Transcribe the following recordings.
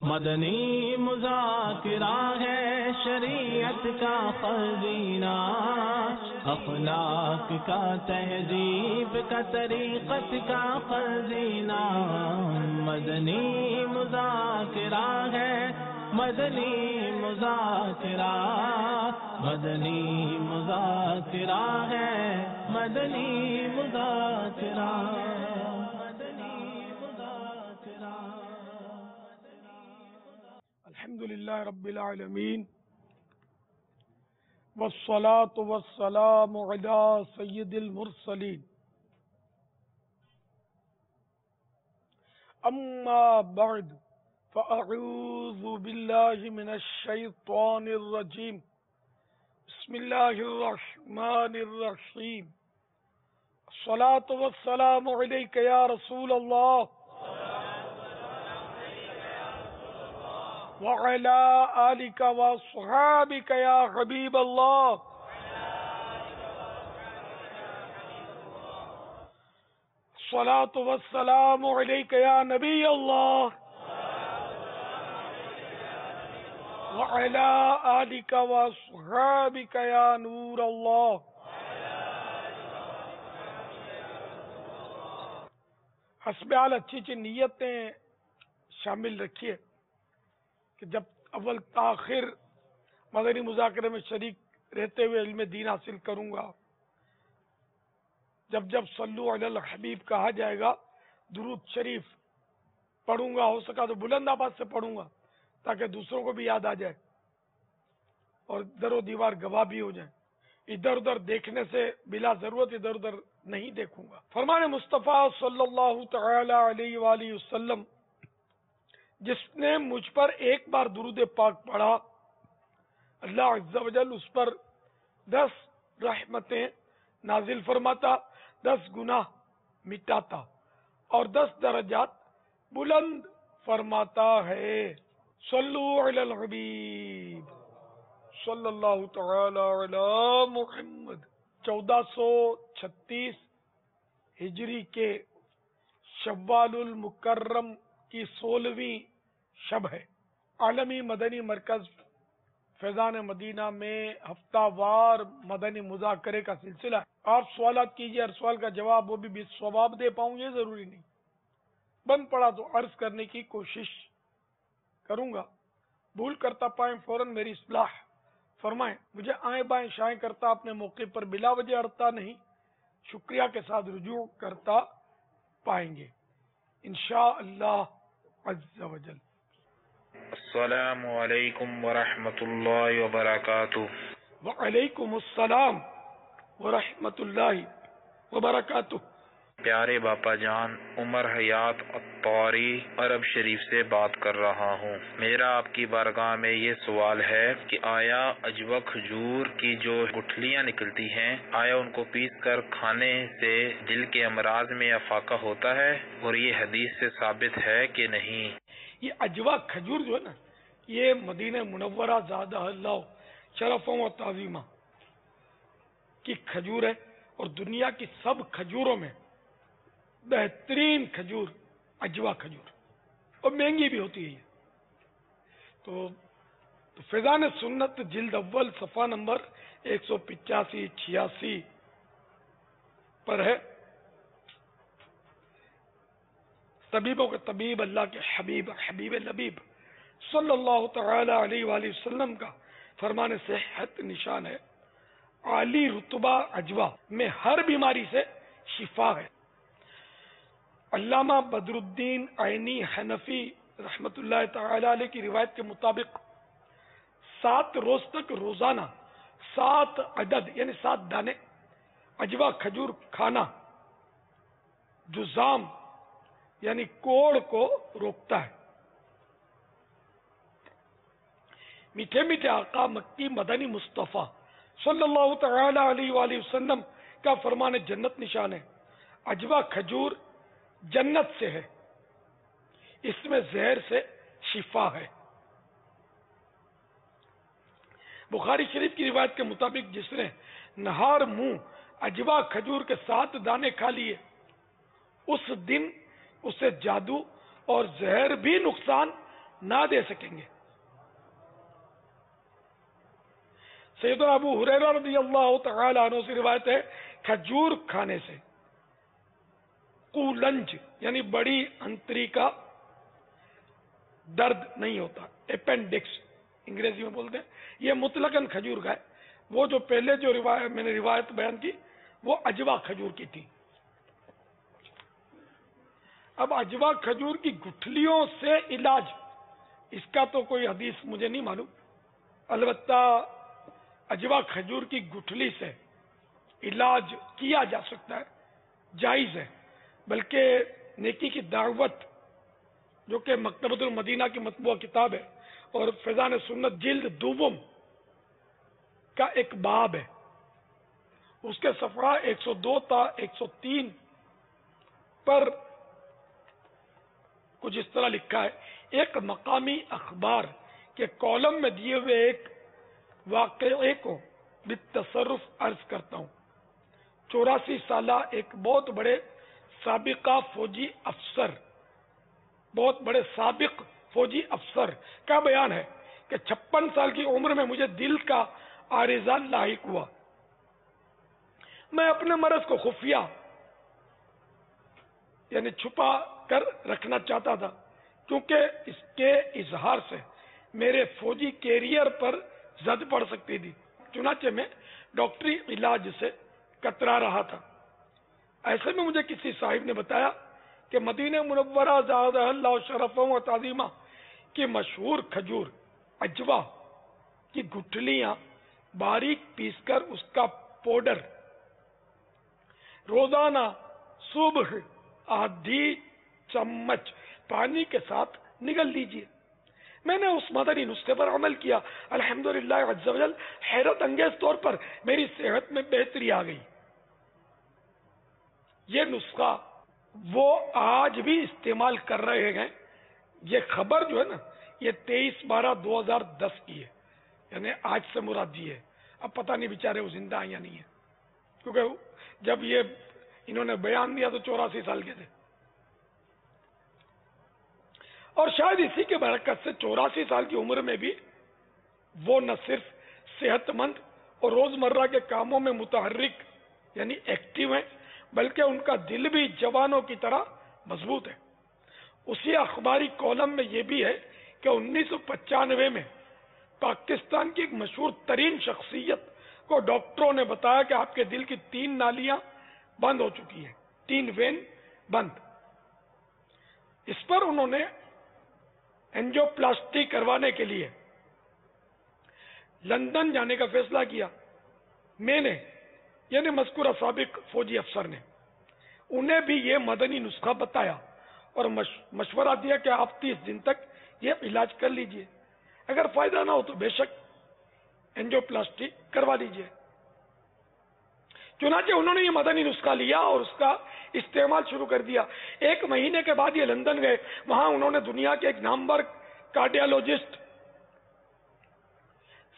مدنی مذاکرہ ہے شریعت کا خزینہ، اخلاق کا تہذیب کا طریقت کا خزینہ۔ مدنی مذاکرہ ہے، مدنی مذاکرہ، مدنی مذاکرہ ہے، مدنی مذاکرہ۔ الحمدللہ رب العالمین، والصلاة والسلام علی سید المرسلین، اما بعد فاعوذ باللہ من الشیطان الرجیم، بسم اللہ الرحمن الرحیم۔ الصلاة والسلام علیک یا رسول اللہ وعلى آلك وصحابك يا حبيب الله۔ الصلاة والسلام عليك يا نبي الله وعلى آلك وصحابك يا نور الله۔ حسب حال اچھی نیتیں شامل رکھیے کہ جب اول تاخیر مدنی مذاکرے میں شریک رہتے ہوئے علم دین حاصل کروں گا، جب جب صلو علی الحبیب کہا جائے گا درود شریف پڑھوں گا، ہو سکا تو بلند آواز سے پڑھوں گا تاکہ دوسروں کو بھی یاد آ جائے اور در و دیوار گواہ بھی ہو جائے۔ ادھر ادھر دیکھنے سے بلا ضرورت ادھر ادھر نہیں دیکھوں گا۔ فرمان مصطفیٰ صلی اللہ تعالی علیہ وآلہ وسلم، جس نے مجھ پر ایک بار درود پاک پڑھا، اللہ عز و جل اس پر 10 رحمتیں نازل فرماتا، 10 گناہ مٹاتا اور 10 درجات بلند فرماتا ہے۔ صلو علی الحبیب صلی اللہ تعالی علی محمد۔ 1436 ہجری کے شوال المکرم کی 16ویں شب ہے۔ عالمی مدنی مرکز فیضان مدینہ میں ہفتہ وار مدنی مذاکرے کا سلسلہ ہے۔ آپ سوالات کیجئے، ہر سوال کا جواب وہ بھی ثواب دے پاؤں یہ ضروری نہیں، بند پڑا تو عرض کرنے کی کوشش کروں گا، بھول کرتا پائیں فوراً میری اصلاح فرمائیں۔ مجھے آئیں بائیں شائیں کرتا اپنے موقع پر بلا وجہ اڑتا نہیں، شکریہ کے ساتھ رجوع کرتا پائیں گے انشاءاللہ عز و جل۔ السلام علیکم ورحمۃ اللہ وبرکاتہ۔ وعلیکم السلام ورحمۃ اللہ وبرکاتہ۔ پیارے باپا جان، عمر حیات عطاری عرب شریف سے بات کر رہا ہوں۔ میرا آپ کی بارگاہ میں یہ سوال ہے کہ آیا اجوا کھجور کی جو گٹھلیاں نکلتی ہیں، آیا ان کو پیس کر کھانے سے دل کے امراض میں افاقہ ہوتا ہے، اور یہ حدیث سے ثابت ہے کہ نہیں؟ یہ اجوا کھجور جو ہے نا، یہ مدینہ منورہ زادہ اللہ شرفوں و تعظیمہ کی کھجور ہے، اور دنیا کی سب کھجوروں میں بہترین کھجور اجوا کھجور، اور مہنگی بھی ہوتی ہے۔ تو فیضان سنت جلد اول صفحہ نمبر 185-86 پر ہے۔ طبیبوں کے طبیب اللہ کے حبیب حبیب لبیب صلی اللہ تعالی علیہ وآلہ وسلم کا فرمان صحت نشان ہے، عالی رتبہ اجوا میں ہر بیماری سے شفا ہے۔ علامہ بدر الدین عینی حنفی رحمت اللہ تعالی علیہ کی روایت کے مطابق 7 روز تک روزانہ 7 عدد یعنی 7 دانے اجوا کھجور کھانا جزام یعنی کوڑ کو روکتا ہے۔ میٹھے میٹھے آقا مکی مدنی مصطفیٰ صلی اللہ تعالی علیہ وآلہ وسلم کا فرمان جنت نشان ہے، اجوا کھجور جنت سے ہے، اس میں زہر سے شفا ہے۔ بخاری شریف کی روایت کے مطابق جس نے نہار منہ اجوا کھجور کے 7 دانے کھا لیے، اس دن اسے جادو اور زہر بھی نقصان نہ دے سکیں گے. سیدنا ابو ہریرہ رضی اللہ تعالی عنہ سے روایت ہے کھجور کھانے سے قولنج یعنی بڑی انتری کا درد نہیں ہوتا. اپینڈکس انگریزی میں بولتے ہیں. یہ مطلقاً کھجور کا ہے. وہ جو پہلے جو میں نے روایت بیان کی وہ اجوا کھجور کی تھی. اب اجوا کھجور کی گٹھلیوں سے علاج، اس کا تو کوئی حدیث مجھے نہیں معلوم. البتہ اجوا کھجور کی گٹھلی سے علاج کیا جا سکتا ہے، جائز ہے. بلکہ نیکی کی دعوت جو کہ مکتبۃ المدینہ کی مطبوعہ کتاب ہے اور فیضان سنت جلد دوم کا ایک باب ہے، اس کے صفحہ 102 تا 103 پر کچھ اس طرح لکھا ہے. ایک مقامی اخبار کے کالم میں دیے ہوئے ایک واقعے کو بالتصرف عرض کرتا ہوں. 84 سالہ ایک بہت بڑے سابق فوجی افسر کا بیان ہے کہ 56 سال کی عمر میں مجھے دل کا عارضہ لاحق ہوا. میں اپنے مرض کو خفیہ یعنی چھپا کر رکھنا چاہتا تھا کیونکہ اس کے اظہار سے میرے فوجی کیریئر پر زد پڑ سکتی تھی. چنانچہ میں ڈاکٹری علاج سے کترا رہا تھا. ایسے میں مجھے کسی صاحب نے بتایا کہ مدینہ منورہ زادہ اللہ شرفا و تعظیمہ کی مشہور کھجور اجوا کی گٹھلیاں باریک پیس کر اس کا پاؤڈر روزانہ صبح آدھی چمچ پانی کے ساتھ نگل لیجیے. میں نے اس مدنی نسخے پر عمل کیا. الحمدللہ عز و جل حیرت انگیز طور پر میری صحت میں بہتری آ گئی. یہ نسخہ وہ آج بھی استعمال کر رہے ہیں. یہ خبر جو ہے نا یہ 23/12/2010 کی ہے، یعنی آج سے مراد جی ہے. اب پتہ نہیں بیچارے وہ زندہ ہیں یا نہیں ہے، کیونکہ جب یہ انہوں نے بیان دیا تو 84 سال کے تھے. اور شاید اسی کے برکت سے 84 سال کی عمر میں بھی وہ نہ صرف صحت مند اور روزمرہ کے کاموں میں متحرک یعنی ایکٹیو ہیں، بلکہ ان کا دل بھی جوانوں کی طرح مضبوط ہے. اسی اخباری کالم میں یہ بھی ہے کہ 1995 میں پاکستان کی ایک مشہور ترین شخصیت کو ڈاکٹروں نے بتایا کہ آپ کے دل کی 3 نالیاں بند ہو چکی ہیں، 3 وین بند. اس پر انہوں نے اینجیوپلاسٹی کروانے کے لیے لندن جانے کا فیصلہ کیا. میں نے یعنی مذکورہ سابق فوجی افسر نے انہیں بھی یہ مدنی نسخہ بتایا اور مشورہ دیا کہ آپ 30 دن تک یہ علاج کر لیجئے. اگر فائدہ نہ ہو تو بے شک اینجیوپلاسٹی کروا لیجئے. چنانچہ انہوں نے یہ مدنی نسخہ لیا اور اس کا استعمال شروع کر دیا. 1 مہینے کے بعد یہ لندن گئے. وہاں انہوں نے دنیا کے ایک نامور کارڈیالوجسٹ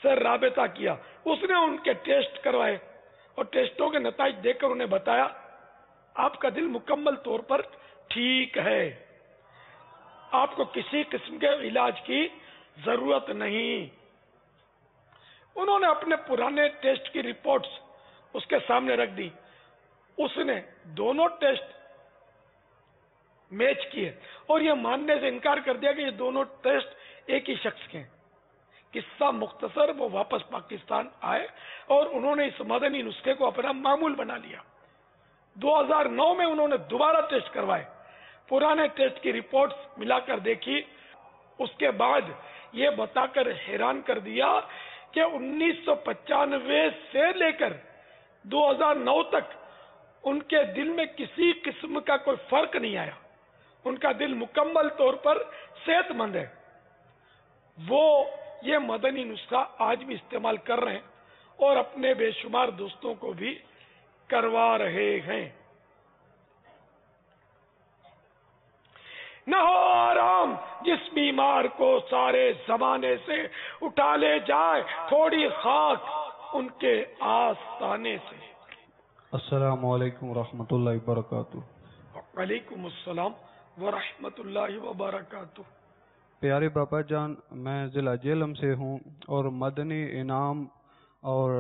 سے رابطہ کیا. اس نے ان کے ٹیسٹ کروائے اور ٹیسٹوں کے نتائج دیکھ کر انہیں بتایا آپ کا دل مکمل طور پر ٹھیک ہے، آپ کو کسی قسم کے علاج کی ضرورت نہیں. انہوں نے اپنے پرانے ٹیسٹ کی رپورٹس اس کے سامنے رکھ دی. اس نے دونوں ٹیسٹ میچ کیے اور یہ ماننے سے انکار کر دیا کہ یہ دونوں ٹیسٹ ایک ہی شخص کے ہیں. قصہ مختصر وہ واپس پاکستان آئے اور انہوں نے اس مدنی نسخے کو اپنا معمول بنا لیا. 2009 میں انہوں نے دوبارہ ٹیسٹ کروائے، پرانے ٹیسٹ کی رپورٹس ملا کر دیکھی. اس کے بعد یہ بتا کر حیران کر دیا کہ 1995 سے لے کر 2009 تک ان کے دل میں کسی قسم کا کوئی فرق نہیں آیا. ان کا دل مکمل طور پر صحت مند ہے. وہ یہ مدنی نسخہ آج بھی استعمال کر رہے ہیں اور اپنے بے شمار دوستوں کو بھی کروا رہے ہیں. نہ ہو آرام جس بیمار کو سارے زمانے سے اٹھا لے جائے تھوڑی خاک ان کے آستانے سے. السلام علیکم ورحمۃ اللہ وبرکاتہ. وعلیکم السلام ورحمۃ اللہ وبرکاتہ. پیارے باپا جان، میں ضلع جہلم سے ہوں اور مدنی انعام اور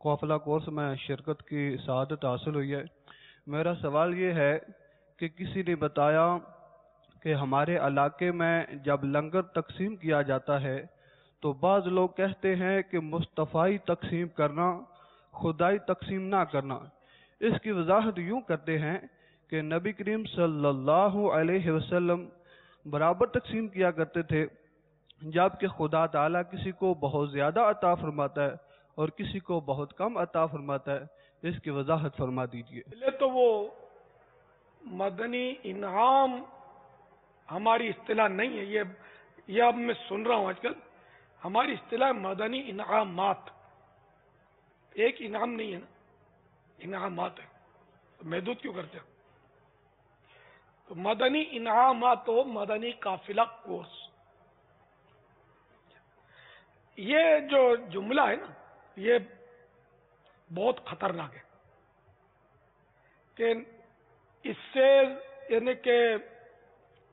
قافلہ کورس میں شرکت کی سعادت حاصل ہوئی ہے۔ میرا سوال یہ ہے کہ کسی نے بتایا کہ ہمارے علاقے میں جب لنگر تقسیم کیا جاتا ہے تو بعض لوگ کہتے ہیں کہ مصطفی تقسیم کرنا، خدائی تقسیم نہ کرنا۔ اس کی وضاحت یوں کرتے ہیں کہ نبی کریم صلی اللہ علیہ وسلم برابر تقسیم کیا کرتے تھے، جبکہ خدا تعالیٰ کسی کو بہت زیادہ عطا فرماتا ہے اور کسی کو بہت کم عطا فرماتا ہے۔ اس کی وضاحت فرما دیجیے۔ پہلے تو وہ مدنی انعام ہماری اصطلاح نہیں ہے، یہ اب میں سن رہا ہوں آج کل ہماری اصطلاح مدنی انعامات، ایک انعام نہیں ہے نا، انعامات ہے، تو محدود کیوں کرتے ہیں؟ تو مدنی انعامات و مدنی قافلہ کورس، یہ جو جملہ ہے نا یہ بہت خطرناک ہے کہ اس سے یعنی کہ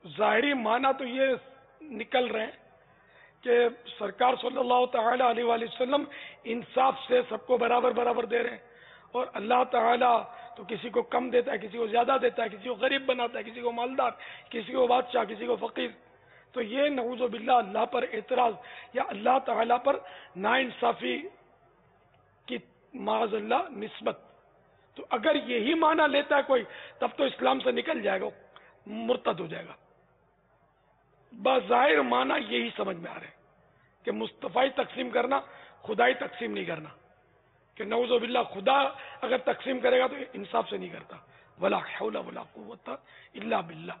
ظاہری معنی تو یہ نکل رہے ہیں کہ سرکار صلی اللہ تعالی علیہ وآلہ وسلم انصاف سے سب کو برابر برابر دے رہے ہیں، اور اللہ تعالی تو کسی کو کم دیتا ہے، کسی کو زیادہ دیتا ہے، کسی کو غریب بناتا ہے، کسی کو مالدار، کسی کو بادشاہ، کسی کو فقیر۔ تو یہ نعوذ باللہ اللہ پر اعتراض یا اللہ تعالی پر ناانصافی کی معاذ اللہ نسبت، تو اگر یہی معنی لیتا ہے کوئی تب تو اسلام سے نکل جائے گا، مرتد ہو جائے گا۔ بظاہر معنی یہی سمجھ میں آ رہا ہے کہ مصطفی تقسیم کرنا، خدائی تقسیم نہیں کرنا، کہ نعوذ باللہ خدا اگر تقسیم کرے گا تو انصاف سے نہیں کرتا۔ ولا حول ولا قوت الا باللہ۔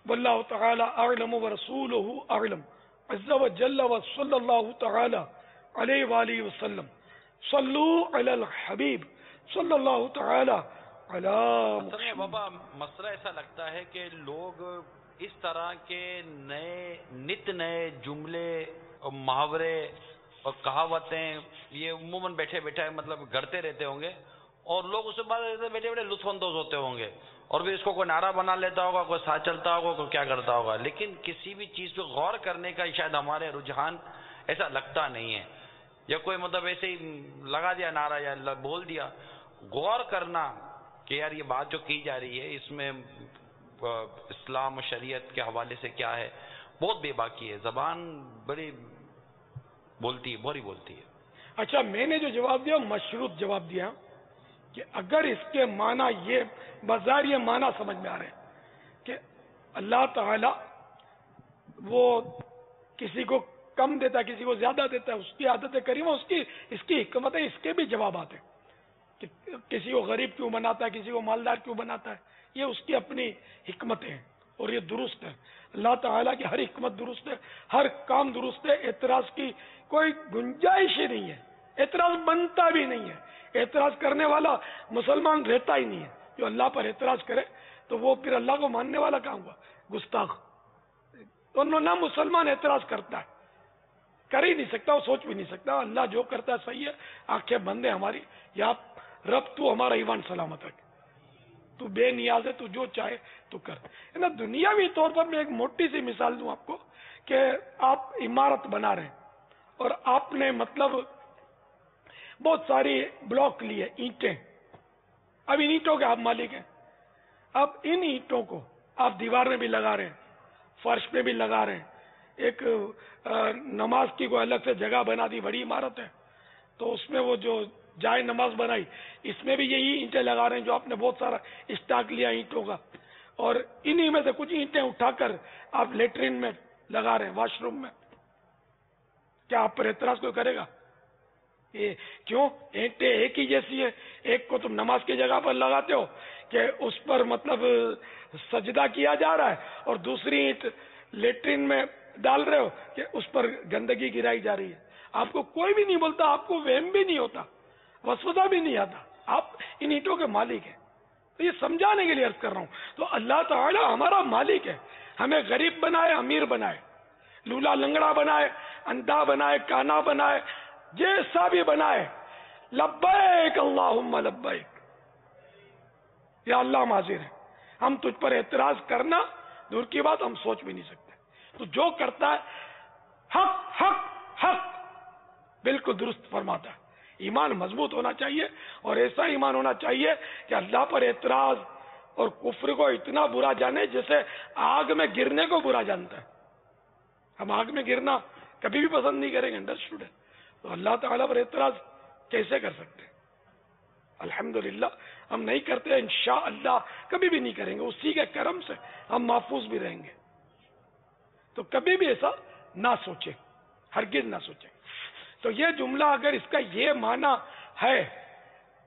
واللہ تعالی اعلم ورسولہ اعلم عز وجل وصلی اللہ تعالی علیہ وآلہ وسلم۔ صلو علی الحبیب صلی اللہ تعالی علی اصل میں بابا مسئلہ ایسا لگتا ہے کہ لوگ اس طرح کے نئے جملے اور محاورے اور کہاوتیں یہ عموماً بیٹھے بیٹھے مطلب گھڑتے رہتے ہوں گے، اور لوگ اس کے بعد بیٹھے بیٹھے لطف اندوز ہوتے ہوں گے، اور بھی اس کو کوئی نعرہ بنا لیتا ہوگا، کوئی ساتھ چلتا ہوگا، کوئی کیا کرتا ہوگا، لیکن کسی بھی چیز پہ غور کرنے کا شاید ہمارے رجحان ایسا لگتا نہیں ہے، یا کوئی مطلب ایسے ہی لگا دیا نعرہ یا بول دیا۔ غور کرنا کہ یار یہ بات جو کی جا رہی ہے اس میں اسلام و شریعت کے حوالے سے کیا ہے، بہت بے باکی ہے، زبان بڑی بولتی ہے، بہت بولتی ہے۔ اچھا، میں نے جو جواب دیا مشروط جواب دیا کہ اگر اس کے معنی یہ بظاہر یہ معنی سمجھ میں آ رہے ہیں کہ اللہ تعالی وہ کسی کو کم دیتا ہے، کسی کو زیادہ دیتا ہے، اس کی عادت کریمہ، اس کی حکمت ہے، اس کے بھی جوابات ہیں کہ کسی کو غریب کیوں بناتا ہے، کسی کو مالدار کیوں بناتا ہے، یہ اس کی اپنی حکمتیں ہیں اور یہ درست ہے۔ اللہ تعالیٰ کی ہر حکمت درست ہے، ہر کام درست ہے، اعتراض کی کوئی گنجائش ہی نہیں ہے، اعتراض بنتا بھی نہیں ہے۔ اعتراض کرنے والا مسلمان رہتا ہی نہیں ہے، جو اللہ پر اعتراض کرے تو وہ پھر اللہ کو ماننے والا کہاں ہوا؟ گستاخ۔ تو نہ مسلمان اعتراض کرتا ہے، کر ہی نہیں سکتا، وہ سوچ بھی نہیں سکتا۔ اللہ جو کرتا ہے صحیح ہے، آنکھیں بند ہے ہماری، یا رب تو ہمارا ایمان سلامت رکھے، تو بے نیاز ہے، تو جو چاہے تو کر۔ نا دنیاوی طور پر میں ایک موٹی سی مثال دوں آپ کو کہ آپ عمارت بنا رہے ہیں اور آپ نے مطلب بہت ساری بلاک لیے، اینٹیں، اب ان اینٹوں کے آپ مالک ہیں، اب ان اینٹوں کو آپ دیوار میں بھی لگا رہے ہیں، فرش میں بھی لگا رہے ہیں، ایک نماز کی کوئی الگ سے جگہ بنا دی، بڑی عمارت ہے تو اس میں وہ جو جائے نماز بنائی، اس میں بھی یہی اینٹیں لگا رہے ہیں جو آپ نے بہت سارا اسٹاک لیا اینٹوں کا، اور انہی میں سے کچھ اینٹیں اٹھا کر آپ لیٹرین میں لگا رہے ہیں، واش روم میں۔ کیا آپ پر اعتراض کوئی کرے گا؟ کیوں؟ اینٹیں ایک ہی جیسی ہے، ایک کو تم نماز کی جگہ پر لگاتے ہو کہ اس پر مطلب سجدہ کیا جا رہا ہے، اور دوسری اینٹ لیٹرین میں ڈال رہے ہو کہ اس پر گندگی گرائی جا رہی ہے۔ آپ کو کوئی بھی نہیں بولتا، آپ کو وہم بھی نہیں ہوتا، وسوسہ بھی نہیں آتا، آپ ان اینٹوں کے مالک ہیں۔ تو یہ سمجھانے کے لیے عرض کر رہا ہوں، تو اللہ تعالی ہمارا مالک ہے، ہمیں غریب بنائے، امیر بنائے، لولا لنگڑا بنائے، اندھا بنائے، کانا بنائے، جیسا بھی بنائے، لبیک اللہم لبیک، یا اللہ ہم حاضر ہیں، ہم تجھ پر اعتراض کرنا دور کی بات ہم سوچ بھی نہیں سکتے. تو جو کرتا ہے حق حق حق بالکل درست فرماتا ہے. ایمان مضبوط ہونا چاہیے اور ایسا ایمان ہونا چاہیے کہ اللہ پر اعتراض اور کفر کو اتنا برا جانے جیسے آگ میں گرنے کو برا جانتا ہے. ہم آگ میں گرنا کبھی بھی پسند نہیں کریں گے، انڈرسٹوڈ ہے. تو اللہ تعالیٰ پر اعتراض کیسے کر سکتے ہیں؟ الحمدللہ ہم نہیں کرتے، انشاءاللہ کبھی بھی نہیں کریں گے. اسی کے کرم سے ہم محفوظ بھی رہیں گے. تو کبھی بھی ایسا نہ سوچیں، ہرگز نہ سوچیں. تو یہ جملہ اگر اس کا یہ معنی ہے،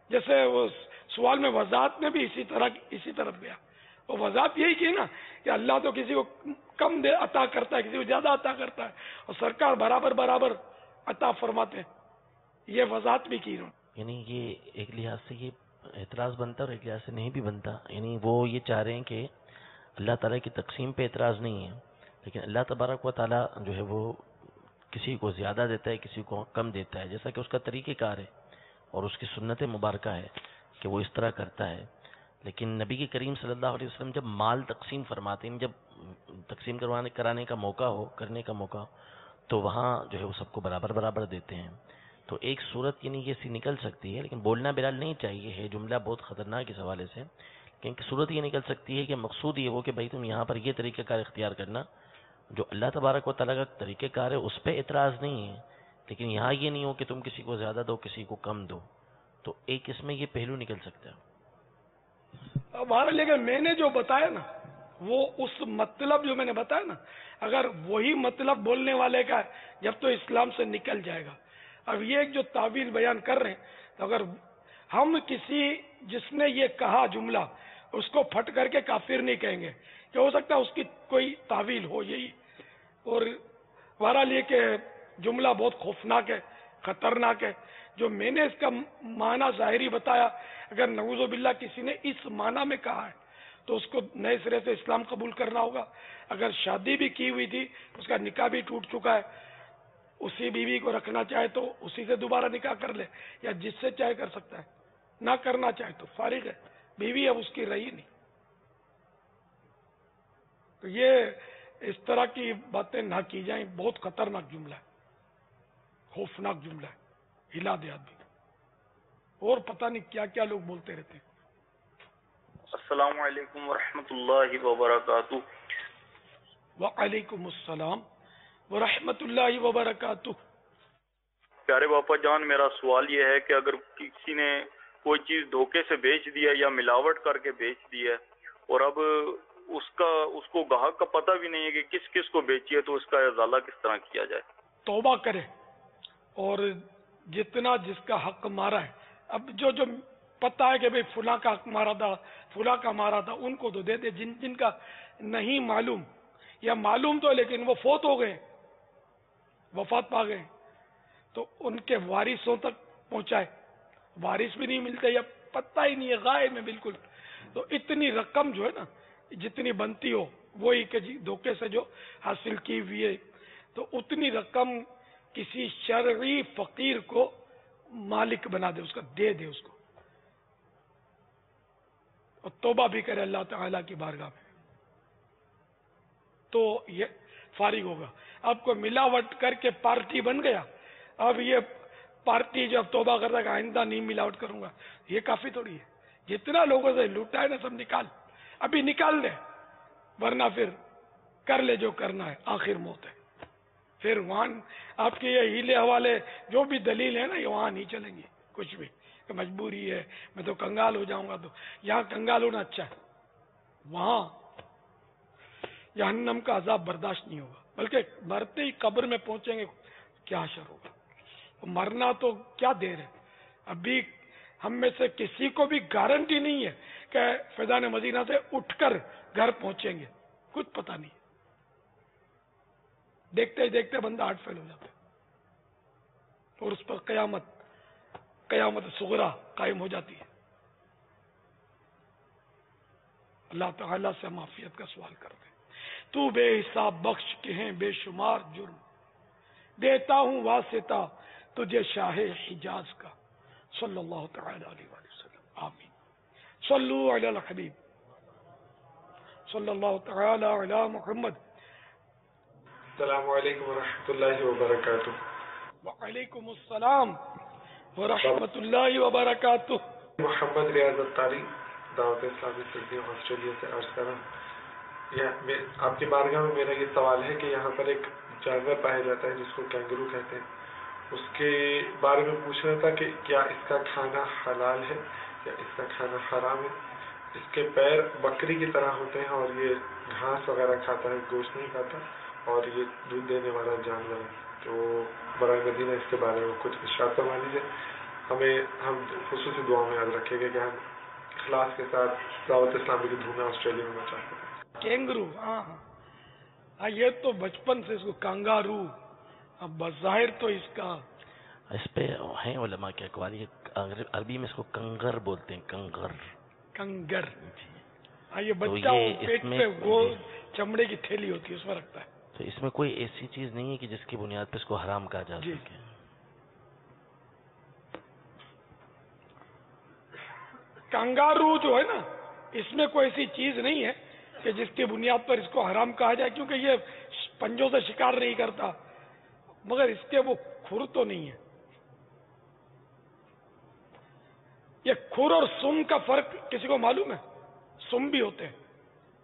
جیسے وہ سوال میں وضاحت میں بھی اسی طرف گیا، وہ وضاحت یہی کی نا کہ اللہ تو کسی کو کم دے عطا کرتا ہے، کسی کو زیادہ عطا کرتا ہے، اور سرکار برابر برابر عطا فرماتے ہیں. یہ وضاحت بھی کی انہوں نے. یعنی یہ ایک لحاظ سے یہ اعتراض بنتا اور ایک لحاظ سے نہیں بھی بنتا. یعنی وہ یہ چاہ رہے ہیں کہ اللہ تعالیٰ کی تقسیم پہ اعتراض نہیں ہے، لیکن اللہ تبارک و تعالیٰ جو ہے وہ کسی کو زیادہ دیتا ہے، کسی کو کم دیتا ہے، جیسا کہ اس کا طریقہ کار ہے اور اس کی سنت مبارکہ ہے کہ وہ اس طرح کرتا ہے. لیکن نبی کے کریم صلی اللہ علیہ وسلم جب مال تقسیم فرماتے ہیں، جب تقسیم کرانے کا موقع ہو، کرنے کا موقع، تو وہاں جو ہے وہ سب کو برابر برابر دیتے ہیں. تو ایک صورت یعنی یہ سی نکل سکتی ہے، لیکن بولنا بلال نہیں چاہیے ہے، جملہ بہت خطرناک اس حوالے سے. لیکن صورت یہ نکل سکتی ہے کہ مقصود یہ وہ کہ بھائی تم یہاں پر یہ طریقہ کار اختیار کرنا جو اللہ تبارک و تعالیٰ کا طریقہ کار ہے، اس پہ اعتراض نہیں ہے، لیکن یہاں یہ نہیں ہو کہ تم کسی کو زیادہ دو کسی کو کم دو. تو ایک اس میں یہ پہلو نکل سکتا ہے. ہمارے لیکن میں نے جو بتایا نا وہ اس مطلب جو میں نے بتایا نا، اگر وہی مطلب بولنے والے کا ہے جب تو اسلام سے نکل جائے گا. اب یہ ایک جو تعویل بیان کر رہے ہیں، تو اگر ہم کسی جس نے یہ کہا جملہ اس کو پھٹ کر کے کافر نہیں کہیں گے کہ ہو سکتا ہے اس کی کوئی تعویل ہو یہی. اور بہرحال یہ کہ جملہ بہت خوفناک ہے، خطرناک ہے. جو میں نے اس کا معنی ظاہری بتایا، اگر نعوذ باللہ کسی نے اس معنی میں کہا ہے تو اس کو نئے سرے سے اسلام قبول کرنا ہوگا. اگر شادی بھی کی ہوئی تھی، اس کا نکاح بھی ٹوٹ چکا ہے، اسی بیوی کو رکھنا چاہے تو اسی سے دوبارہ نکاح کر لے، یا جس سے چاہے کر سکتا ہے، نہ کرنا چاہے تو فارغ ہے، بیوی اب اس کی رہی نہیں. تو یہ اس طرح کی باتیں نہ کی جائیں. بہت خطرناک جملہ ہے، خوفناک جملہ ہے، ہلا دے آدمی. اور پتہ نہیں کیا کیا لوگ بولتے رہتے ہیں. السلام علیکم ورحمۃ اللہ وبرکاتہ. وعلیکم السلام ورحمۃ اللہ وبرکاتہ. پیارے باپا جان، میرا سوال یہ ہے کہ اگر کسی نے کوئی چیز دھوکے سے بیچ دیا یا ملاوٹ کر کے بیچ دی ہے، اور اب اس کو گاہک کا پتہ بھی نہیں ہے کہ کس کس کو بیچی ہے، تو اس کا ازالہ کس طرح کیا جائے؟ توبہ کرے اور جتنا جس کا حق مارا ہے، اب جو پتہ ہے کہ بھئی فلاں کا حق مارا تھا، فلاں کا مارا تھا، ان کو تو دے دے. جن کا نہیں معلوم یا معلوم تو لیکن وہ فوت ہو گئے، وفات پا گئے، تو ان کے وارثوں تک پہنچائے. وارث بھی نہیں ملتے یا پتہ ہی نہیں ہے، غائب میں بالکل. تو اتنی رقم جو ہے نا، جتنی بنتی ہو وہی کہ دھوکے سے جو حاصل کی ہوئی ہے، تو اتنی رقم کسی شرعی فقیر کو مالک بنا دے، اس کا دے دے اس کو، اور توبہ بھی کرے اللہ تعالیٰ کی بارگاہ میں، تو یہ فارغ ہوگا. اب کو ملاوٹ کر کے پارٹی بن گیا، اب یہ پارٹی جب توبہ کرتا ہے کہ آئندہ نہیں ملاوٹ کروں گا، یہ کافی تھوڑی ہے. جتنا لوگوں سے لوٹا ہے نا سب نکال، ابھی نکال لے، ورنہ پھر کر لے جو کرنا ہے، آخر موت ہے. پھر وہاں آپ کے یہ ہیلے حوالے جو بھی دلیل ہے نا، یہ وہاں نہیں چلیں گی کچھ بھی، کہ مجبوری ہے، میں تو کنگال ہو جاؤں گا. تو یہاں کنگال ہونا اچھا ہے، وہاں جہنم کا عذاب برداشت نہیں ہوگا، بلکہ مرتے ہی قبر میں پہنچیں گے کیا حشر ہوگا. مرنا تو کیا دیر ہے، ابھی ہم میں سے کسی کو بھی گارنٹی نہیں ہے کہ فیضان مدینہ سے اٹھ کر گھر پہنچیں گے، کچھ پتہ نہیں. دیکھتے ہی دیکھتے بندہ ہارٹ فیل ہو جاتا ہے، اور اس پر قیامت صغرا قائم ہو جاتی ہے. اللہ تعالیٰ سے معافیت کا سوال کرتے ہیں. تو بے حساب بخش کے ہیں بے شمار جرم، دیتا ہوں واسطہ تجھے شاہ حجاز کا. صلی اللہ تعالی علیہ وسلم. آمین. صلو علی الحبیب. صلی اللہ تعالی علی محمد. السلام علیکم ورحمۃ اللہ وبرکاتہ. وعلیکم السلام ورحمۃ اللہ وبرکاتہ. محمد ریاض الطاری دعوت اسلامی سعودیہ آسٹریلیا سے عرض کر رہا ہوں. آپ کی بارگاہ میں میرا یہ سوال ہے کہ یہاں پر ایک جانور پایا جاتا ہے جس کو کینگرو کہتے ہیں. اس کے بارے میں پوچھنا تھا کہ کیا اس کا کھانا حلال ہے یا اس کا کھانا حرام ہے. اس کے پیر بکری کی طرح ہوتے ہیں اور یہ گھاس وغیرہ کھاتا ہے, گوشت نہیں کھاتا, اور یہ دودھ دینے والا جانور ہے. تو برائے مدینہ اس کے بارے میں کچھ ارشاد فرما دیجیے. ہم خصوصی دعا میں یاد رکھیں گے کہ ہم اخلاص کے ساتھ دعوت اسلامی کی دھومیں آسٹریلیا میں مچاتے ہیں. کینگرو, ہاں یہ تو بچپن سے اس کو کانگارو, اب بظاہر تو اس کا اس پہ ہیں علماء کے اقوال. یہ عربی میں اس کو کنگر بولتے ہیں, کنگر. ہاں یہ بچہ پیٹ پہ وہ چمڑے کی تھیلی ہوتی ہے اس میں رکھتا ہے. تو اس میں کوئی ایسی چیز نہیں ہے کہ جس کی بنیاد پہ اس کو حرام کہا جا سکے. کانگارو جو ہے نا, اس میں کوئی ایسی چیز نہیں ہے کہ جس کی بنیاد پر اس کو حرام کہا جائے, کیونکہ یہ پنجوں سے شکار نہیں کرتا, مگر اس کے وہ کھر تو نہیں ہے. یہ کھر اور سم کا فرق کسی کو معلوم ہے؟ سم بھی ہوتے ہیں,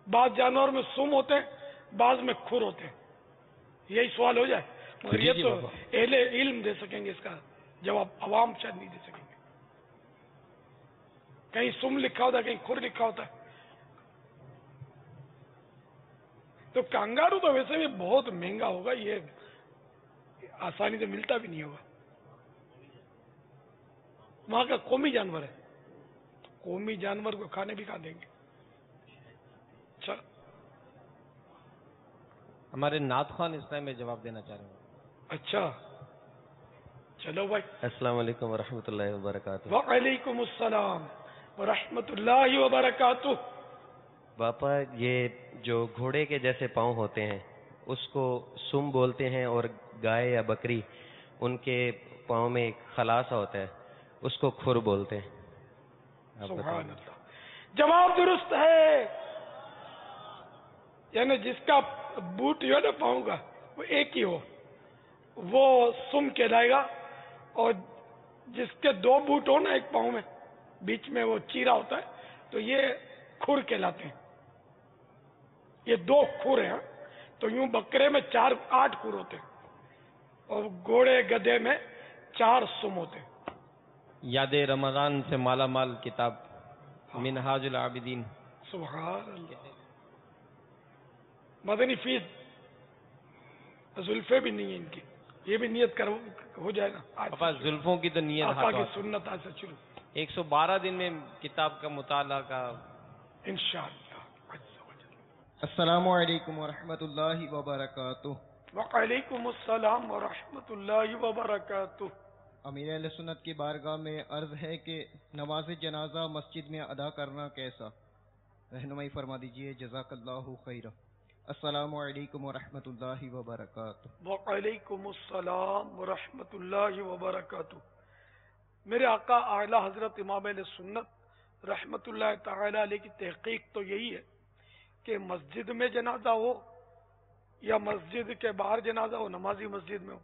بعض جانور میں سم ہوتے ہیں, بعض میں کھر ہوتے ہیں. یہی سوال ہو جائے, مگر یہ تو اہل علم دے سکیں گے اس کا جواب, عوام شاید نہیں دے سکیں گے. کہیں سم لکھا ہوتا ہے, کہیں کھر لکھا ہوتا ہے. تو کانگارو تو ویسے بھی بہت مہنگا ہوگا, یہ آسانی سے ملتا بھی نہیں ہوگا. وہاں کا قومی جانور ہے, قومی جانور کو کھانے بھی کھا دیں گے. اچھا, ہمارے نعت خوان اس ٹائم میں جواب دینا چاہ رہے ہیں. اچھا چلو بھائی. السلام علیکم ورحمۃ اللہ وبرکاتہ. وعلیکم السلام ورحمۃ اللہ وبرکاتہ. باپا, یہ جو گھوڑے کے جیسے پاؤں ہوتے ہیں اس کو سم بولتے ہیں, اور گائے یا بکری ان کے پاؤں میں ایک خلاصہ ہوتا ہے اس کو کھر بولتے ہیں. سبحان اللہ, جواب درست ہے. یعنی جس کا بوٹ جو ہے نا پاؤں کا وہ ایک ہی ہو وہ سم کہلائے گا, اور جس کے دو بوٹ ہو نا ایک پاؤں میں بیچ میں وہ چیرا ہوتا ہے تو یہ کھر کہلاتے ہیں. یہ دو کھر ہیں. تو یوں بکرے میں 8 کھر ہوتے ہیں, اور گھوڑے گدھے میں 4 سم ہوتے ہیں. یاد رمضان سے مالا مال کتاب منہاج العابدین. سبحان اللہ. مدنی فیس زلفے بھی نہیں ہیں ان کی, یہ بھی نیت کر ہو جائے نا. پاپا زلفوں کی تو نیت آقا کی سنت آج سے شروع. 112 دن میں کتاب کا مطالعہ کا انشاءاللہ. السلام علیکم ورحمۃ اللہ وبرکاتہ. وعلیکم السلام ورحمۃ اللہ وبرکاتہ. امیر اہل سنت کی بارگاہ میں عرض ہے کہ نماز جنازہ مسجد میں ادا کرنا کیسا, رہنمائی فرما دیجیے, جزاک اللہ خیرہ. السلام علیکم ورحمۃ اللہ وبرکاتہ. وعلیکم السلام ورحمۃ اللہ وبرکاتہ. میرے آقا اعلیٰ حضرت امام اہل سنت رحمۃ اللہ تعالی علیہ کی تحقیق تو یہی ہے کہ مسجد میں جنازہ ہو یا مسجد کے باہر جنازہ ہو, نمازی مسجد میں ہو,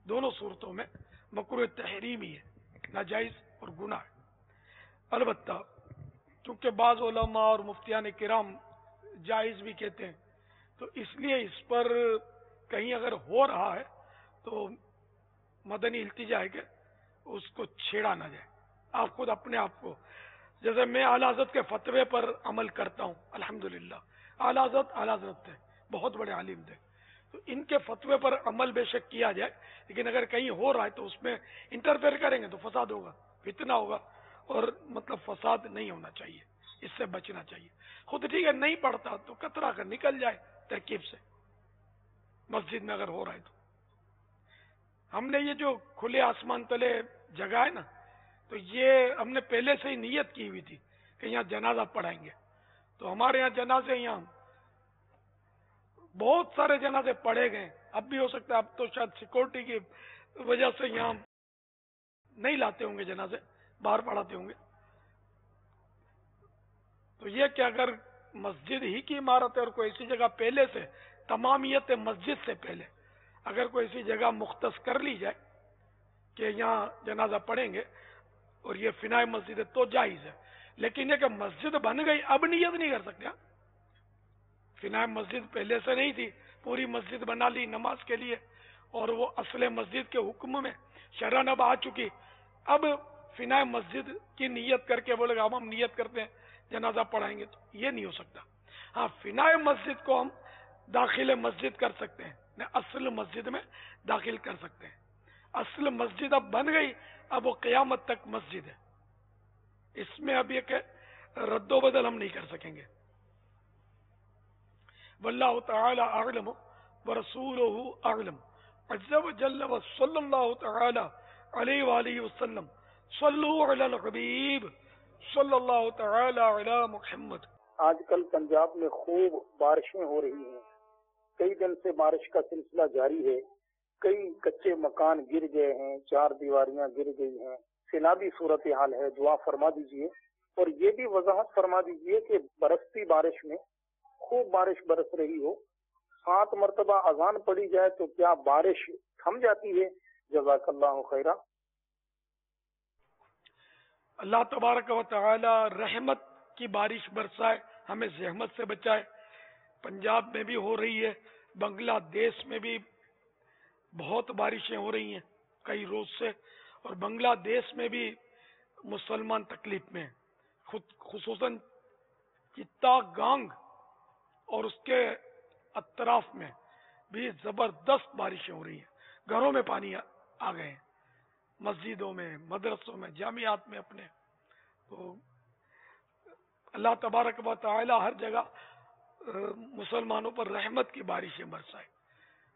دونوں صورتوں میں مکروہ تحریمی ہے, ناجائز اور گناہ ہے. البتہ چونکہ بعض علماء اور مفتیان کرام جائز بھی کہتے ہیں, تو اس لیے اس پر کہیں اگر ہو رہا ہے تو مدنی التجا ہے کہ اس کو چھیڑا نہ جائے. آپ خود اپنے آپ کو, جیسے میں اعلیٰ حضرت کے فتوے پر عمل کرتا ہوں, الحمدللہ اعلیٰ حضرت تھے, بہت بڑے عالم تھے, تو ان کے فتوے پر عمل بے شک کیا جائے, لیکن اگر کہیں ہو رہا ہے تو اس میں انٹرفیئر کریں گے تو فساد ہوگا, فتنہ ہوگا, اور مطلب فساد نہیں ہونا چاہیے, اس سے بچنا چاہیے. خود ٹھیک ہے نہیں پڑھتا تو کترا کر نکل جائے ترکیب سے, مسجد میں اگر ہو رہا ہے تو. ہم نے یہ جو کھلے آسمان تلے جگہ ہے نا, تو یہ ہم نے پہلے سے ہی نیت کی ہوئی تھی کہ یہاں جنازہ پڑھائیں گے. تو ہمارے یہاں جنازے, یہاں بہت سارے جنازے پڑھے گئے. اب بھی ہو سکتا ہے, اب تو شاید سیکورٹی کی وجہ سے یہاں نہیں لاتے ہوں گے جنازے, باہر پڑھاتے ہوں گے. تو یہ کہ اگر مسجد ہی کی عمارت ہے اور کوئی ایسی جگہ پہلے سے تمامیت مسجد سے پہلے اگر کوئی ایسی جگہ مختص کر لی جائے کہ یہاں جنازہ پڑھیں گے اور یہ فنائے مسجد ہے تو جائز ہے، لیکن یہ کہ مسجد بن گئی اب نیت نہیں کر سکتے. فنائے مسجد پہلے سے نہیں تھی، پوری مسجد بنا لی نماز کے لیے اور وہ اصل مسجد کے حکم میں شرعاً اب آ چکی، اب فنائے مسجد کی نیت کر کے بولے گا ہم نیت کرتے ہیں جنازہ پڑھائیں گے، تو یہ نہیں ہو سکتا. ہاں فنائے مسجد کو ہم داخل مسجد کر سکتے ہیں، اصل مسجد میں داخل کر سکتے ہیں. اصل مسجد اب بن گئی، اب وہ قیامت تک مسجد ہے، اس میں اب یہ کہ رد و بدل ہم نہیں کر سکیں گے. واللہ تعالی اعلم ورسولہ اعلم عز وجل وصلی اللہ تعالی علیہ وآلہ وسلم. صلو علی الحبیب صلی اللہ تعالی علی محمد. آج کل پنجاب میں خوب بارشیں ہو رہی ہیں، کئی دن سے بارش کا سلسلہ جاری ہے، کئی کچے مکان گر گئے ہیں، چار دیواریاں گر گئی ہیں، سیلابی صورتحال ہے. دعا فرما دیجئے اور یہ بھی وضاحت فرما دیجئے کہ برستی بارش میں خوب بارش برس رہی ہو، 7 مرتبہ اذان پڑھی جائے تو کیا بارش تھم جاتی ہے؟ جزاک اللہ خیرہ. اللہ تبارک و تعالی رحمت کی بارش برسائے، ہمیں زحمت سے بچائے. پنجاب میں بھی ہو رہی ہے، بنگلہ دیش میں بھی بہت بارشیں ہو رہی ہیں کئی روز سے، اور بنگلہ دیش میں بھی مسلمان تکلیف میں، خصوصاً چٹاگانگ اور اس کے اطراف میں بھی زبردست بارشیں ہو رہی ہیں. گھروں میں پانی آ گئے ہیں، مسجدوں میں، مدرسوں میں، جامعات میں اپنے. تو اللہ تبارک و تعالی ہر جگہ مسلمانوں پر رحمت کی بارشیں برسائے.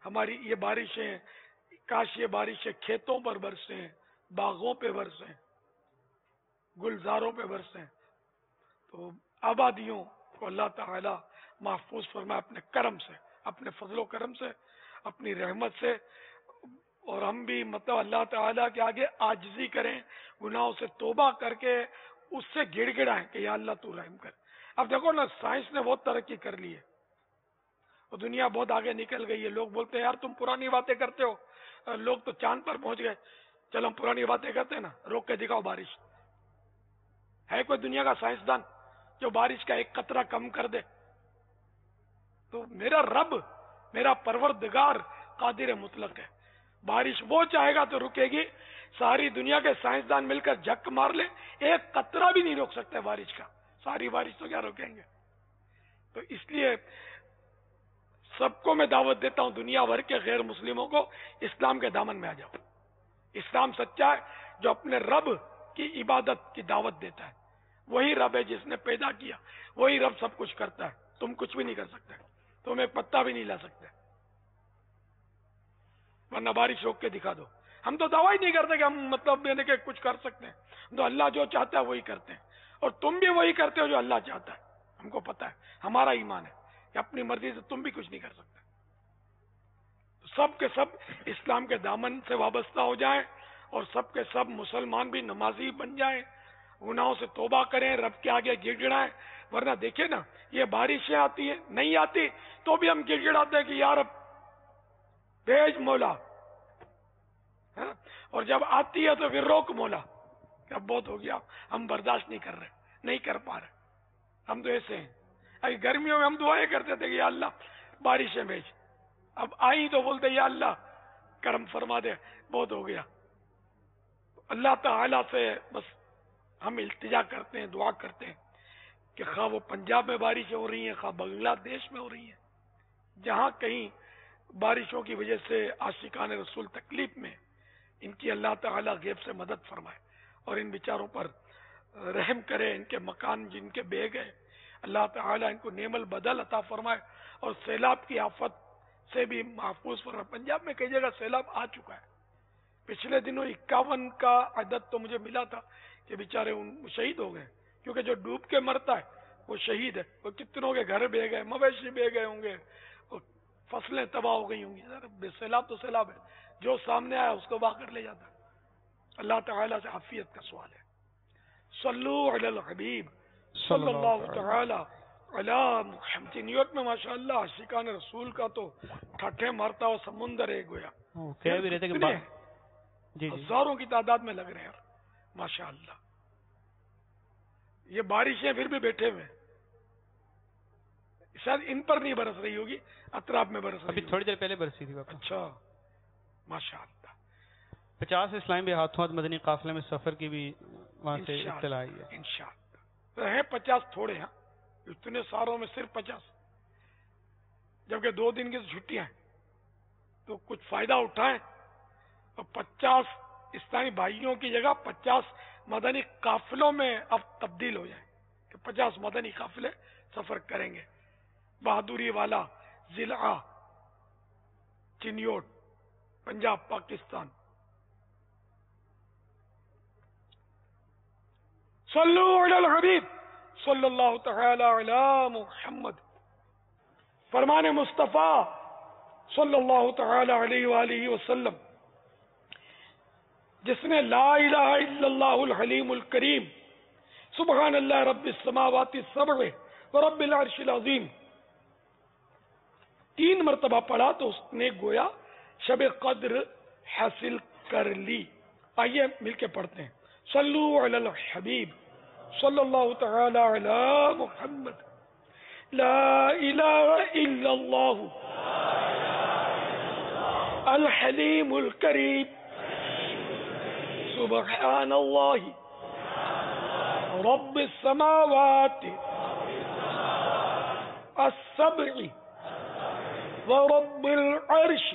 ہماری یہ بارشیں، کاش یہ بارشیں کھیتوں پر برسیں، باغوں پہ برسیں، گلزاروں پہ برسیں، تو آبادیوں کو اللہ تعالی محفوظ فرمائے اپنے کرم سے، اپنے فضل و کرم سے، اپنی رحمت سے. اور ہم بھی مطلب اللہ تعالیٰ کے آگے عاجزی کریں، گناہوں سے توبہ کر کے اس سے گڑ گڑائیں کہ یا اللہ تو رحم کر. اب دیکھو نا، سائنس نے بہت ترقی کر لی ہے اور دنیا بہت آگے نکل گئی ہے. لوگ بولتے ہیں یار تم پرانی باتیں کرتے ہو، لوگ تو چاند پر پہنچ گئے، چلو ہم پرانی باتیں کرتے ہیں نا، روک کے دکھاؤ بارش. ہے کوئی دنیا کا سائنسدان جو بارش کا ایک قطرہ کم کر دے؟ تو میرا رب، میرا پروردگار قادر مطلق ہے. بارش وہ چاہے گا تو رکے گی. ساری دنیا کے سائنسدان مل کر جھک مار لے، ایک قطرہ بھی نہیں روک سکتے بارش کا. ساری بارش تو کیا روکیں گے؟ تو اس لیے سب کو میں دعوت دیتا ہوں، دنیا بھر کے غیر مسلموں کو، اسلام کے دامن میں آ جاؤ. اسلام سچا ہے جو اپنے رب کی عبادت کی دعوت دیتا ہے. وہی رب ہے جس نے پیدا کیا، وہی رب سب کچھ کرتا ہے. تم کچھ بھی نہیں کر سکتے، تم ایک پتا بھی نہیں لا سکتے، ورنہ بارش روک کے دکھا دو. ہم تو دعویٰ ہی نہیں کرتے کہ ہم مطلب یعنی کہ کچھ کر سکتے ہیں. ہم تو اللہ جو چاہتا ہے وہی کرتے ہیں، اور تم بھی وہی کرتے ہو جو اللہ چاہتا ہے. ہم کو پتا ہے، ہمارا ایمان ہے کہ اپنی مرضی سے تم بھی کچھ نہیں کر سکتے. سب کے سب اسلام کے دامن سے وابستہ ہو جائیں اور سب کے سب مسلمان بھی نمازی بن جائیں، گناہوں سے توبہ کریں، رب کے آگے گڑ گڑائیں. ورنہ دیکھیں نا، یہ بارشیں آتی ہیں، نہیں آتی تو بھی ہم گڑ گڑاتے ہیں کہ یا رب بھیج مولا، اور جب آتی ہے تو پھر روک مولا کہ اب بہت ہو گیا، ہم برداشت نہیں کر رہے، نہیں کر پا رہے. ہم تو ایسے ہیں. ابھی گرمیوں میں ہم دعائیں کرتے تھے کہ یا اللہ بارشیں بھیج، اب آئی تو بولتے یا اللہ کرم فرما دے، بہت ہو گیا. اللہ تعالیٰ سے بس ہم التجا کرتے ہیں، دعا کرتے ہیں کہ خواہ وہ پنجاب میں بارشیں ہو رہی ہیں، خواہ بنگلہ دیش میں ہو رہی ہیں، جہاں کہیں بارشوں کی وجہ سے عاشقان رسول تکلیف میں، ان کی اللہ تعالیٰ غیب سے مدد فرمائے اور ان بیچاروں پر رحم کرے. ان کے مکان جن کے بہ گئے، اللہ تعالیٰ ان کو نعم البدل عطا فرمائے اور سیلاب کی آفت سے بھی محفوظ فرمائے. پنجاب میں کئی جگہ سیلاب آ چکا ہے. پچھلے دنوں 51 کا عدد تو مجھے ملا تھا کہ بیچارے شہید ہو گئے، کیونکہ جو ڈوب کے مرتا ہے وہ شہید ہے. وہ کتنوں کے گھر بہ گئے، مویشی بہ گئے ہوں گے، فصلیں تباہ ہو گئی ہوں گی. سیلاب تو سیلاب ہے، جو سامنے آیا اس کو باہر کر لے جاتا ہے. اللہ تعالیٰ سے عافیت کا سوال ہے. صلو علی الحبیب صلی اللہ تعالی علی محمد. نیو یارک میں ماشاءاللہ عاشقان رسول کا تو ٹھٹھے مارتا ہوا سمندر ہے گویا. کہہ بھی رہتے کہ کتنے جی ہزاروں کی تعداد میں لگ رہے ہیں ماشاءاللہ. یہ بارشیں پھر بھی بیٹھے ہوئے, شاید ان پر نہیں برس رہی ہوگی, اطراف میں برس رہی ابھی ہوگی. تھوڑی دیر پہلے برسی تھی باپا. اچھا ماشاءاللہ. 50 اسلام بھی ہاتھوں ہاتھ مدنی قافلے میں سفر کی بھی وہاں سے اطلاع آئی ہے. انشاءاللہ ہیں 50 تھوڑے ہیں, اتنے ساروں میں صرف 50, جبکہ 2 دن کی چھٹیاں ہیں, تو کچھ فائدہ اٹھائیں اور 50 اسلامی بھائیوں کی جگہ 50 مدنی قافلوں میں اب تبدیل ہو جائیں کہ 50 مدنی قافلے سفر کریں گے. بہادری والا ضلع چنیوٹ, پنجاب, پاکستان. صلو علی الحبیب صلی اللہ تعالی علی محمد. فرمان مصطفیٰ صلی اللہ تعالی علیہ وآلہ وسلم, جس نے لا الہ الا اللہ الحلیم الکریم سبحان اللہ رب السماوات السبع ورب العرش العظیم 3 مرتبہ پڑھا تو اس نے گویا شب قدر حاصل کر لی. آئیے مل کے پڑھتے ہیں. صلو علی الحبیب صلی اللہ تعالی علی محمد. لا الہ الا اللہ الحلیم الکریم سبحان اللہ رب السماوات السبع ورب العرش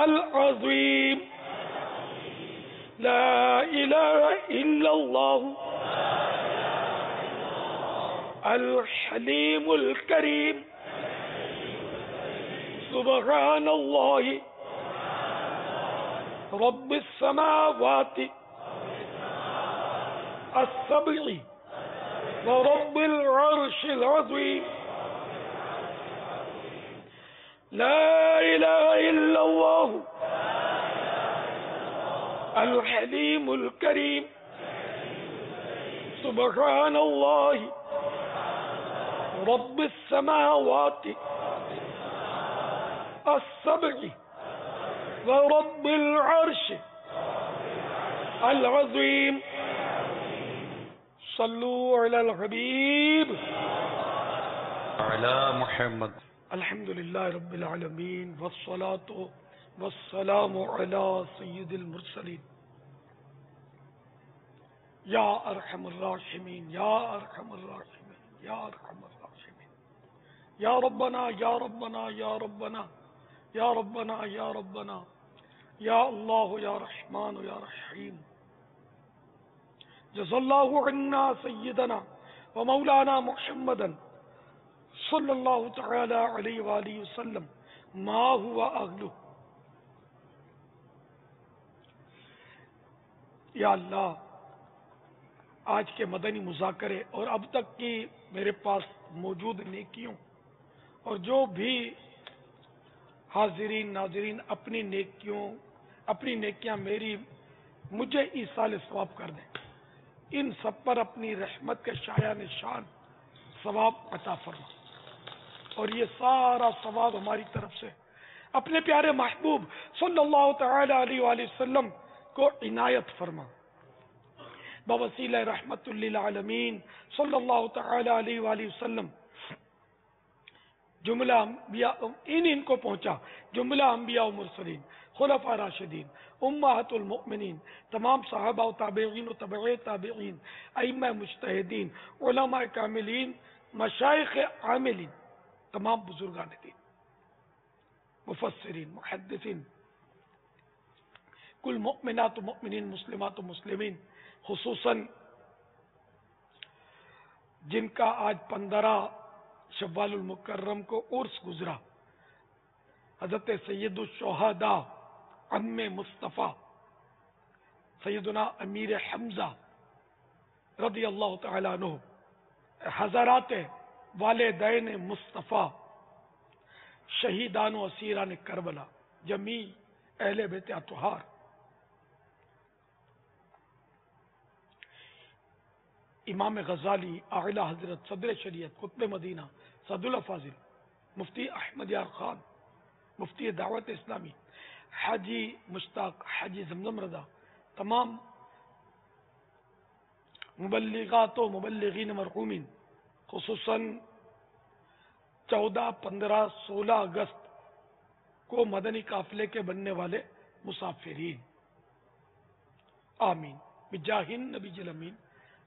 العظیم. لا الہ الا اللہ الحلیم الکریم سبحان اللہ رب السماوات السبع ورب العرش العظیم. لا الہ الا اللہ الحلیم الکریم سبحان اللہ رب السماوات السبع ورب العرش العظیم. صلو علی الحبیب علی محمد. الحمدللہ رب العالمین والصلاة والسلام علی سید المرسلین. یا ارحم الراحمین یا ارحم الراحمین یا ارحم الراحمین. یا ربنا یا ربنا یا ربنا یا ربنا یا ربنا یا اللہ یا رحمان یا رحیم. جزا اللہ عنا سیدنا و مولانا محمدا صلی اللہ تعالی علیہ وآلہ وسلم ما ہوا اہلہ. یا اللہ, آج کے مدنی مذاکرے اور اب تک کی میرے پاس موجود نیکیوں اور جو بھی حاضرین ناظرین اپنی نیکیاں مجھے ایصال ثواب کر دیں, ان سب پر اپنی رحمت کے شایع نشان ثواب عطا فرما, اور یہ سارا ثواب ہماری طرف سے اپنے پیارے محبوب صلی اللہ تعالی علیہ وآلہ وسلم کو عنایت فرما. بوسیلہ رحمت للعالمین صلی اللہ تعالی علیہ وآلہ وسلم جملہ انبیاء ان کو پہنچا, جملہ انبیاء و مرسلین, خلفاء راشدین, امہات المؤمنین, تمام صحابہ و تابعین و تبع تابعین, ائمہ مجتہدین, علماء کاملین, مشائخ عاملین, تمام بزرگان دین, مفسرین, محدثین, کل مؤمنات و مؤمنین, مسلمات و مسلمین, خصوصاً جن کا آج 15 شوال المکرم کو عرس گزرا, حضرت سید الشہداء عم مصطفیٰ سیدنا امیر حمزہ رضی اللہ تعالیٰ عنہ, حضرات والدین مصطفیٰ, شہیدان و اسیران کربلا, جمیع اہل بیت اطہار, امام غزالی اعلی حضرت صدر شریعت قطب مدینہ سعد الافاضل مفتی احمد یار خان مفتی دعوت اسلامی حاجی مشتاق حاجی زمزم رضا تمام مبلغات و مبلغین مرحومین خصوصاً 14, 15, 16 اگست کو مدنی قافلے کے بننے والے مسافرین آمین بجاہ النبی الامین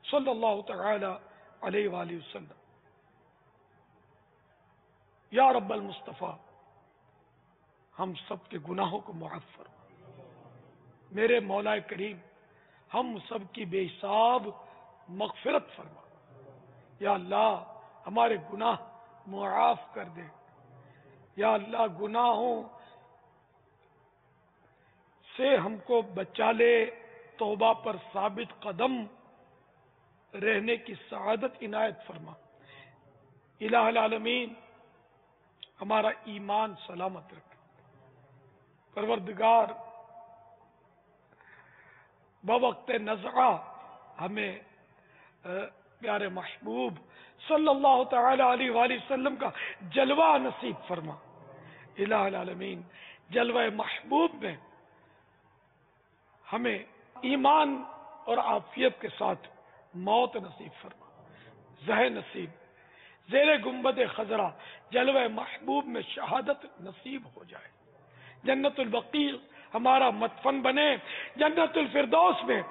صلی اللہ تعالی علیہ وآلہ وسلم. یا رب المصطفیٰ ہم سب کے گناہوں کو معاف فرما. میرے مولا کریم ہم سب کی بے حساب مغفرت فرما. یا اللہ ہمارے گناہ معاف کر دے. یا اللہ گناہوں سے ہم کو بچا لے. توبہ پر ثابت قدم رہنے کی سعادت عنایت فرما. الہ العالمین ہمارا ایمان سلامت رکھ. پروردگار بوقت نزعہ ہمیں پیارے محبوب صلی اللہ تعالی علیہ وآلہ وسلم کا جلوہ نصیب فرما. الہ العالمین جلوہ محبوب میں ہمیں ایمان اور عافیت کے ساتھ موت نصیب فرما. زہ نصیب زیر گنبد خضرا جلوہ محبوب میں شہادت نصیب ہو جائے. جنت البقیع ہمارا مدفن بنے. جنت الفردوس میں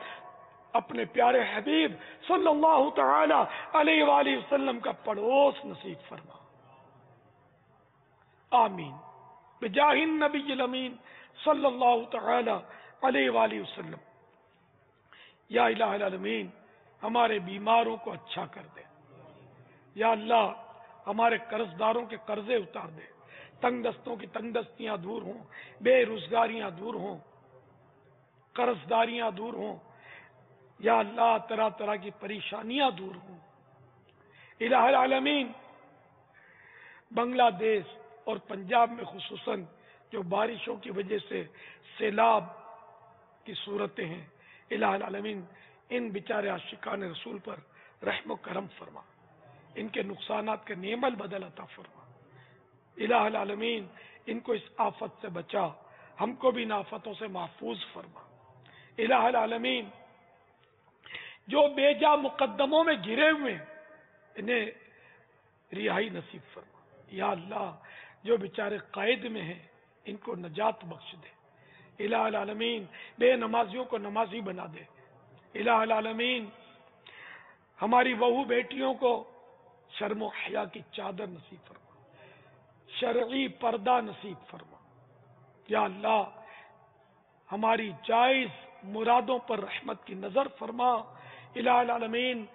اپنے پیارے حبیب صلی اللہ تعالی علیہ وآلہ وسلم کا پڑوس نصیب فرما. آمین بجاہ النبی الامین صلی اللہ تعالی علیہ وآلہ وسلم. یا الہ العالمین ہمارے بیماروں کو اچھا کر دے. یا اللہ ہمارے قرض داروں کے قرضے اتار دے. تنگ دستوں کی تنگ دستیاں دور ہوں. بے روزگاریاں دور ہوں. قرض داریاں دور ہوں. یا اللہ طرح طرح کی پریشانیاں دور ہوں. الہ العالمین بنگلہ دیش اور پنجاب میں خصوصاً جو بارشوں کی وجہ سے سیلاب کی صورتیں ہیں، الہ العالمین ان بیچارے عاشقان رسول پر رحم و کرم فرما. ان کے نقصانات کے نعم البدل عطا فرما. الہ العالمین ان کو اس آفت سے بچا. ہم کو بھی ان آفتوں سے محفوظ فرما. الہ العالمین جو بے جا مقدموں میں گرے ہوئے انہیں رہائی نصیب فرما. یا اللہ جو بیچارے قید میں ہیں ان کو نجات بخش دے. الہ العالمین بے نمازیوں کو نمازی بنا دے. الہ العالمین ہماری بہو بیٹیوں کو شرم و حیا کی چادر نصیب فرما. شرعی پردہ نصیب فرما. یا اللہ ہماری جائز مرادوں پر رحمت کی نظر فرما. الہ العالمین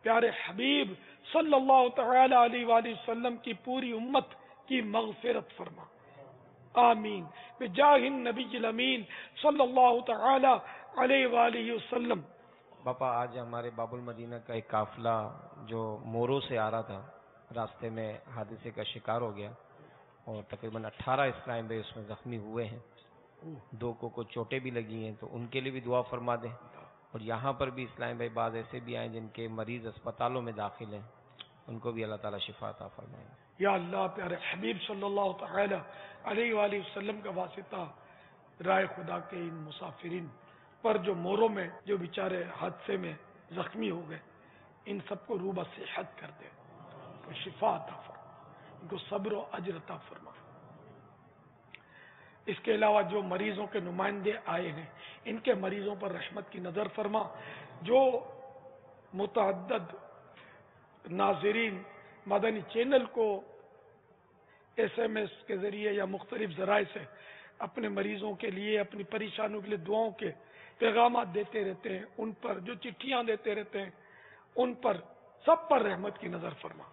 پیارے حبیب صلی اللہ تعالی علیہ وآلہ وسلم کی پوری امت کی مغفرت فرما. آمین بجاہ النبی الامین صلی اللہ تعالی علیہ وآلہ وسلم. باپا آج ہمارے باب المدینہ کا ایک قافلہ جو مورو سے آ رہا تھا راستے میں حادثے کا شکار ہو گیا اور تقریباً 18 اسلام بھائی اس میں زخمی ہوئے ہیں. 2 کو چوٹیں بھی لگی ہیں تو ان کے لیے بھی دعا فرما دیں. اور یہاں پر بھی اسلام بھائی بعض ایسے بھی آئے جن کے مریض اسپتالوں میں داخل ہیں، ان کو بھی اللہ تعالیٰ شفا عطا فرمائے. یا اللہ پیارے حبیب صلی اللہ تعالی علیہ وآلہ وسلم کا واسطہ رائے خدا کے ان مسافرین پر جو موروں میں جو بیچارے حادثے میں زخمی ہو گئے ان سب کو روبہ صحت کر دے. ان کو شفا عطا فرما. ان کو صبر و اجر عطا فرما. اس کے علاوہ جو مریضوں کے نمائندے آئے ہیں ان کے مریضوں پر رحمت کی نظر فرما. جو متعدد ناظرین مدنی چینل کو SMS کے ذریعے یا مختلف ذرائع سے اپنے مریضوں کے لیے اپنی پریشانیوں کے لیے دعاؤں کے پیغامات دیتے رہتے ہیں، ان پر جو چٹھیاں دیتے رہتے ہیں ان پر سب پر رحمت کی نظر فرما.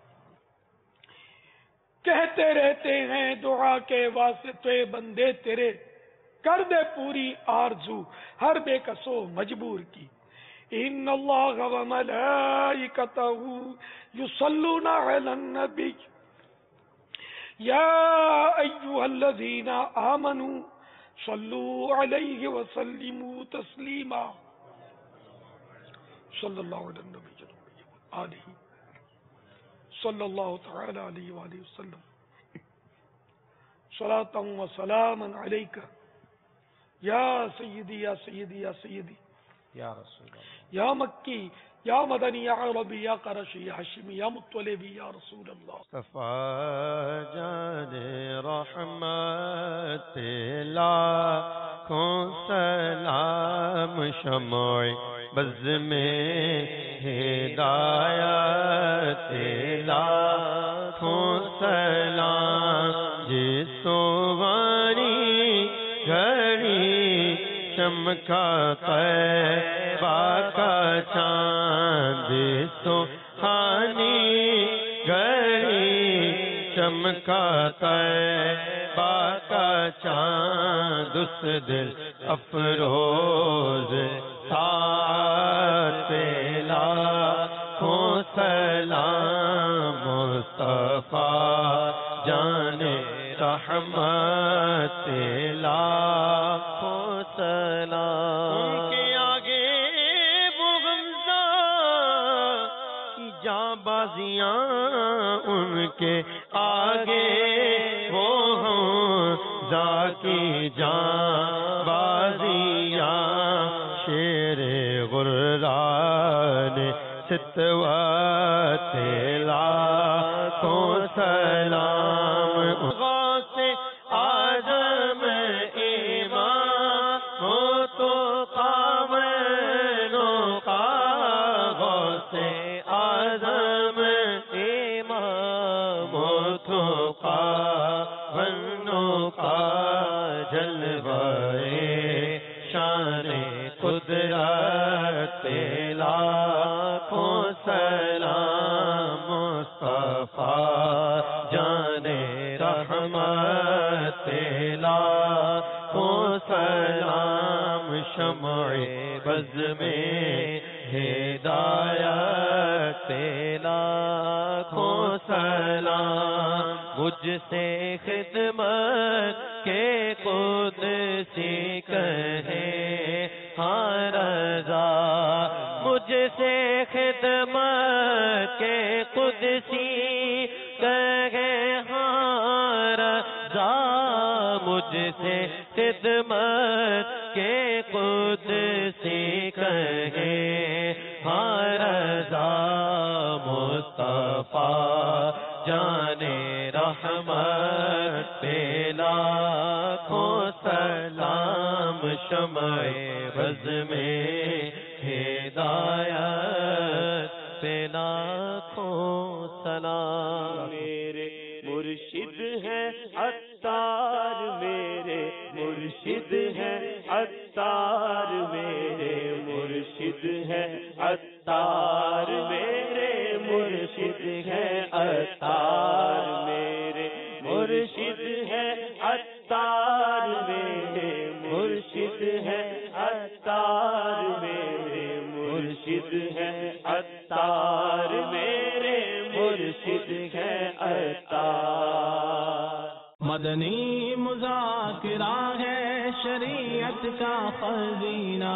کہتے رہتے ہیں دعا کے واسطے بندے تیرے، کر دے پوری آرزو ہر بے کسو مجبور کی. ان اللہ و ملائکتہ یصلون علی النبی یا ایھا الذین آمنوا صلوا علیہ وسلموا تسلیما. صلی اللہ علیہ وسلم. آلہ صلی اللہ تعالی علیہ وآلہ وسلم صلاۃ و سلاما علیک یا سیدی یا سیدی یا سیدی یا رسول اللہ یا مکی یا مدنی یا عربی یا قرشی یا حشمی یا مطلبی یا رسول اللہ صفا جان رحمت لاکھوں سلام شمع بز میں ہدایت لاکھوں سلام جسواری گھڑی چمکا طیبہ کا چاند سہانی گھڑی چمکا طیبہ کا چاند اس دل افروز ساتھ لاکھوں سلام مصطفیٰ جان رحمت لاکھوں سلام ان کے آگے وہ غمزہ کی جاں بازیاں ان کے آگے وہ حمزہ کی جاں بازیاں شیر غران ستوت لاکھوں سلام غوث اعظم امام ہو تو قامنوں کا غوث اعظم امام ہو تو قامنوں کا جلوہ شان قدرت لاکھوں سلام مصطفیٰ جان رحمت لاکھوں سلام شمع بز میں ہدایت لاکھوں سلام مجھ سے خدمت کے قدسی کہیں ہاں رضا مجھ سے خدمت کے قدسی کہیں ہاں رضا مجھ سے خدمت کے قدسی کہیں ہاں رضا مصطفیٰ جان رحمت پہ لاکھوں سلام شمع بز میں ہدایت پہ لاکھوں سلام میرے مرشد ہے عطار میرے مرشد ہے عطار میرے مرشد ہے عطار میرے مرشد ہے عطار میرے مرشد ہے عطار میرے مرشد ہے عطار میرے مرشد ہے عطار میرے مرشد ہے عطار مدنی مذاکرہ ہے شریعت کا خزینہ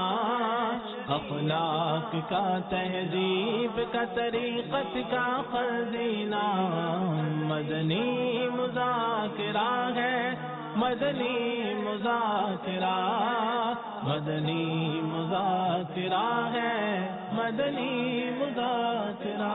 اخلاق کا تہذیب کا طریقت کا خزینہ مدنی مذاکرہ ہے مدنی مذاکرہ مدنی مذاکرہ ہے مدنی مذاکرہ